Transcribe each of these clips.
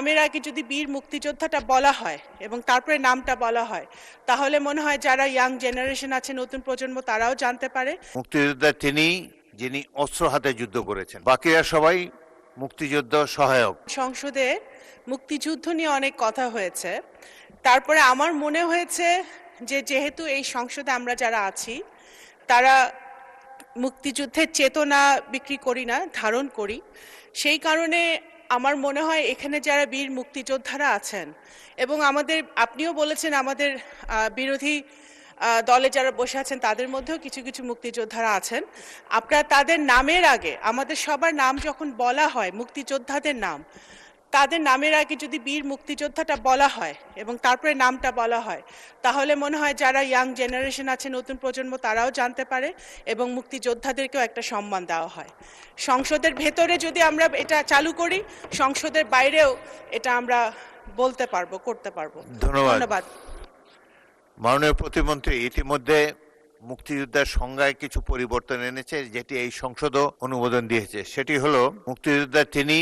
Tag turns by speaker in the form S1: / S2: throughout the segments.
S1: নামের আগে যদি বীর মুক্তিযোদ্ধাটা বলা হয় এবং তারপরে নামটা বলা হয়, তাহলে মনে হয় যারা ইয়াং জেনারেশন আছে, নতুন প্রজন্ম, তারাও জানতে পারে।
S2: মুক্তিযোদ্ধা তিনি যিনি অস্ত্র হাতে যুদ্ধ করেছেন, বাকিরা সবাই মুক্তিযুদ্ধ সহায়ক।
S1: সংসদে মুক্তিযুদ্ধ নিয়ে অনেক কথা হয়েছে, তারপরে আমার মনে হয়েছে যে যেহেতু এই সংসদে আমরা যারা আছি তারা মুক্তিযুদ্ধের চেতনা বিক্রি করি না, ধারণ করি, সেই কারণে আমার মনে হয় এখানে যারা বীর মুক্তিযোদ্ধারা আছেন এবং আপনিও বলেছেন আমাদের বিরোধী দলে যারা বসে আছেন তাদের মধ্যেও কিছু কিছু মুক্তিযোদ্ধারা আছেন, আপনারা তাদের নামের আগে, আমাদের সবার নাম যখন বলা হয়, মুক্তিযোদ্ধাদের নাম, তাদের নামের আগে যদি বীর মুক্তিযোদ্ধাটা বলা হয় এবং তারপরে নামটা বলা হয়, তাহলে মনে হয় যারা ইয়াং জেনারেশন আছে, নতুন প্রজন্ম, তারাও জানতে পারে এবং মুক্তিযোদ্ধাদেরকেও একটা সম্মান দেওয়া হয়। সংসদের ভেতরে যদি আমরা এটা চালু করি, সংসদের বাইরেও এটা আমরা বলতে পারবো, করতে পারবো।
S2: ধন্যবাদ। মাননীয় প্রতিমন্ত্রী ইতিমধ্যে মুক্তিযোদ্ধার সংজ্ঞায় কিছু পরিবর্তন এনেছে, যেটি এই সংসদও অনুমোদন দিয়েছে। সেটি হলো মুক্তিযোদ্ধা তিনি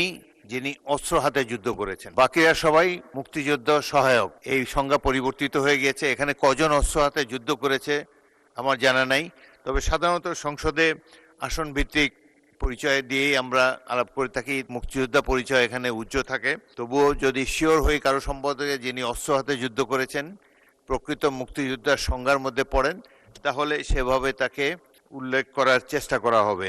S2: যিনি অস্ত্র হাতে যুদ্ধ করেছেন, বাকিরা সবাই মুক্তিযুদ্ধ সহায়ক। এই সংজ্ঞা পরিবর্তিত হয়ে গিয়েছে। এখানে কজন অস্ত্র হাতে যুদ্ধ করেছে আমার জানা নাই, তবে সাধারণত সংসদে আসন ভিত্তিক পরিচয় দিয়েই আমরা আলাপ করে থাকি। মুক্তিযোদ্ধা পরিচয় এখানে উজ্জ্বল থাকে। তবুও যদি শিওর হয়ে কারো সম্পর্কে যিনি অস্ত্র হাতে যুদ্ধ করেছেন প্রকৃত মুক্তিযোদ্ধার সংজ্ঞার মধ্যে পড়েন, তাহলে সেভাবে তাকে উল্লেখ করার চেষ্টা করা হবে।